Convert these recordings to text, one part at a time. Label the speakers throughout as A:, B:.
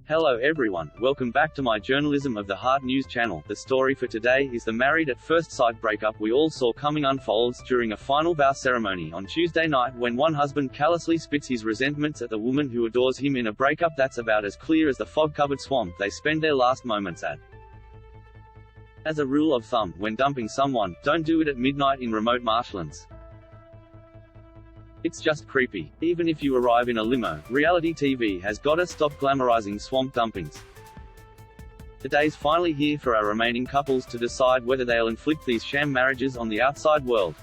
A: Hello everyone, welcome back to my Journalism of the Heart news channel. The story for today is the married at first sight breakup we all saw coming unfolds during a final vow ceremony on Tuesday night when one husband callously spits his resentments at the woman who adores him in a breakup that's about as clear as the fog-covered swamp they spend their last moments at. As a rule of thumb, when dumping someone, don't do it at midnight in remote marshlands. It's just creepy. Even if you arrive in a limo, reality TV has gotta stop glamorizing swamp dumpings. The day's finally here for our remaining couples to decide whether they'll inflict these sham marriages on the outside world.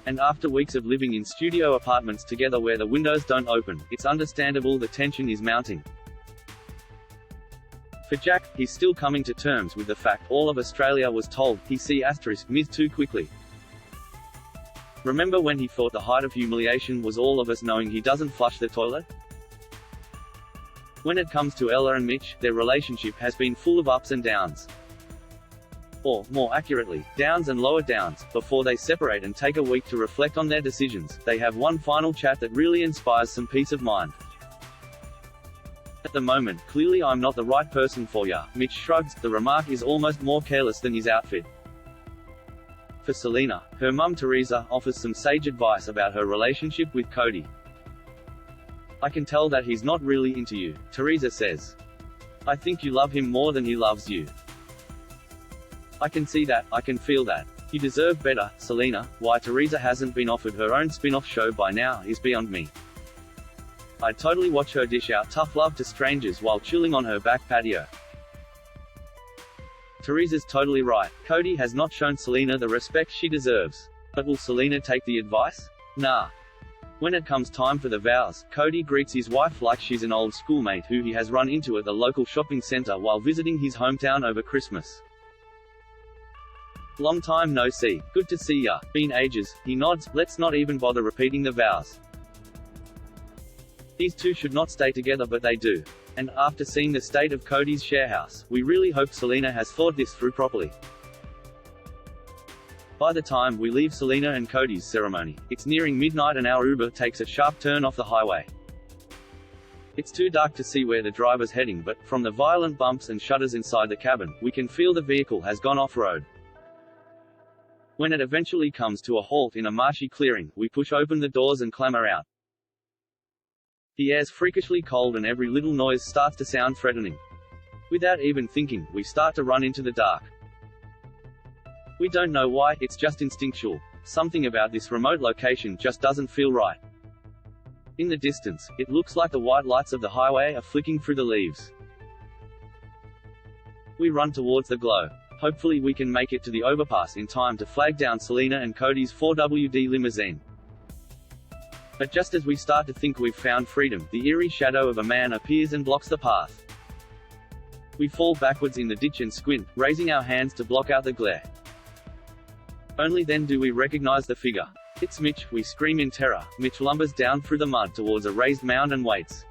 A: And after weeks of living in studio apartments together where the windows don't open, it's understandable the tension is mounting. For Jack, he's still coming to terms with the fact all of Australia was told he missed too quickly. Remember when he thought the height of humiliation was all of us knowing he doesn't flush the toilet? When it comes to Ella and Mitch, their relationship has been full of ups and downs. Or, more accurately, downs and lower downs. Before they separate and take a week to reflect on their decisions, they have one final chat that really inspires some peace of mind. At the moment, clearly I'm not the right person for ya, Mitch shrugs. The remark is almost more careless than his outfit. For Selena, her mum Teresa offers some sage advice about her relationship with Cody. I can tell that he's not really into you, Teresa says. I think you love him more than he loves you. I can see that, I can feel that. You deserve better, Selena. Why Teresa hasn't been offered her own spin-off show by now is beyond me. I'd totally watch her dish out tough love to strangers while chilling on her back patio. Teresa's totally right. Cody has not shown Selena the respect she deserves. But will Selena take the advice? Nah. When it comes time for the vows, Cody greets his wife like she's an old schoolmate who he has run into at the local shopping center while visiting his hometown over Christmas. Long time no see. Good to see ya. Been ages, he nods. Let's not even bother repeating the vows. These two should not stay together but they do. And, after seeing the state of Cody's sharehouse, we really hope Selena has thought this through properly. By the time we leave Selena and Cody's ceremony, it's nearing midnight and our Uber takes a sharp turn off the highway. It's too dark to see where the driver's heading but, from the violent bumps and shudders inside the cabin, we can feel the vehicle has gone off-road. When it eventually comes to a halt in a marshy clearing, we push open the doors and clamber out. The air's freakishly cold and every little noise starts to sound threatening. Without even thinking, we start to run into the dark. We don't know why, it's just instinctual. Something about this remote location just doesn't feel right. In the distance, it looks like the white lights of the highway are flicking through the leaves. We run towards the glow. Hopefully we can make it to the overpass in time to flag down Selena and Cody's 4WD limousine. But just as we start to think we've found freedom, the eerie shadow of a man appears and blocks the path. We fall backwards in the ditch and squint, raising our hands to block out the glare. Only then do we recognize the figure. It's Mitch, we scream in terror. Mitch lumbers down through the mud towards a raised mound and waits.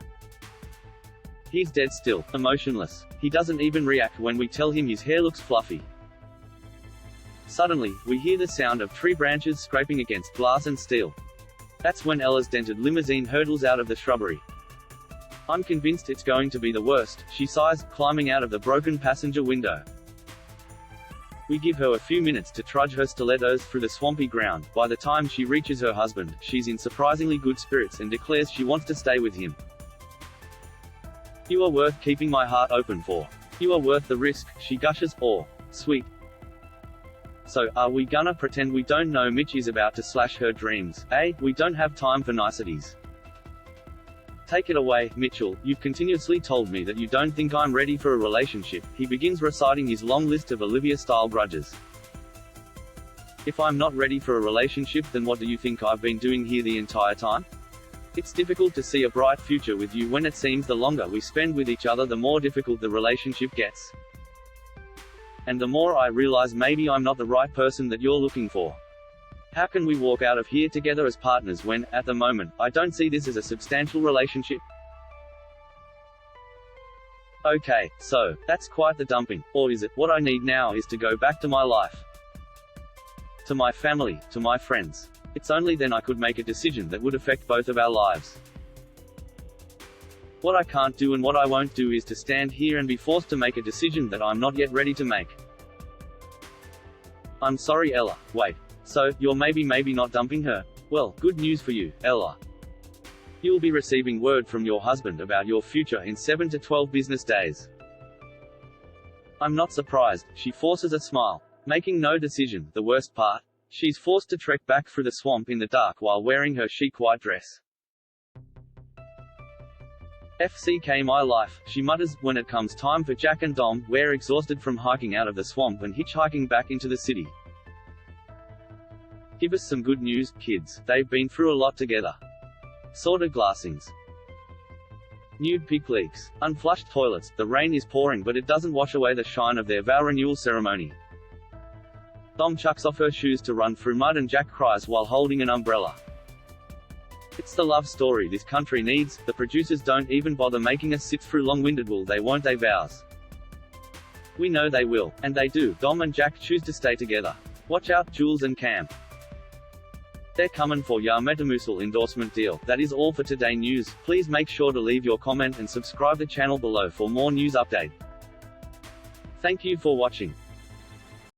A: He's dead still, emotionless. He doesn't even react when we tell him his hair looks fluffy. Suddenly, we hear the sound of tree branches scraping against glass and steel. That's when Ella's dented limousine hurtles out of the shrubbery. I'm convinced it's going to be the worst, she sighs, climbing out of the broken passenger window. We give her a few minutes to trudge her stilettos through the swampy ground. By the time she reaches her husband, she's in surprisingly good spirits and declares she wants to stay with him. You are worth keeping my heart open for. You are worth the risk, she gushes. Oh, sweet. So, are we gonna pretend we don't know Mitch is about to slash her dreams, eh? We don't have time for niceties. Take it away, Mitchell. You've continuously told me that you don't think I'm ready for a relationship. He begins reciting his long list of Olivia-style grudges. If I'm not ready for a relationship, then what do you think I've been doing here the entire time? It's difficult to see a bright future with you when it seems the longer we spend with each other the more difficult the relationship gets. And the more I realize maybe I'm not the right person that you're looking for. How can we walk out of here together as partners when, at the moment, I don't see this as a substantial relationship? Okay, so, that's quite the dumping. Or is it? What I need now is to go back to my life. To my family, to my friends. It's only then I could make a decision that would affect both of our lives. What I can't do and what I won't do is to stand here and be forced to make a decision that I'm not yet ready to make. I'm sorry, Ella. Wait. So, you're maybe not dumping her? Well, good news for you, Ella. You'll be receiving word from your husband about your future in 7 to 12 business days. I'm not surprised, she forces a smile. Making no decision, the worst part? She's forced to trek back through the swamp in the dark while wearing her chic white dress. FCK my life, she mutters, when it comes time for Jack and Dom, we're exhausted from hiking out of the swamp and hitchhiking back into the city. Give us some good news, kids, they've been through a lot together. Sorted glassings. Nude pic leaks. Unflushed toilets, the rain is pouring but it doesn't wash away the shine of their vow renewal ceremony. Dom chucks off her shoes to run through mud and Jack cries while holding an umbrella. It's the love story this country needs, the producers don't even bother making us sit through long-winded will they won't they vows. We know they will, and they do. Dom and Jack choose to stay together. Watch out, Jules and Cam. They're coming for ya Metamucil endorsement deal. That is all for today news. Please make sure to leave your comment and subscribe the channel below for more news update. Thank you for watching.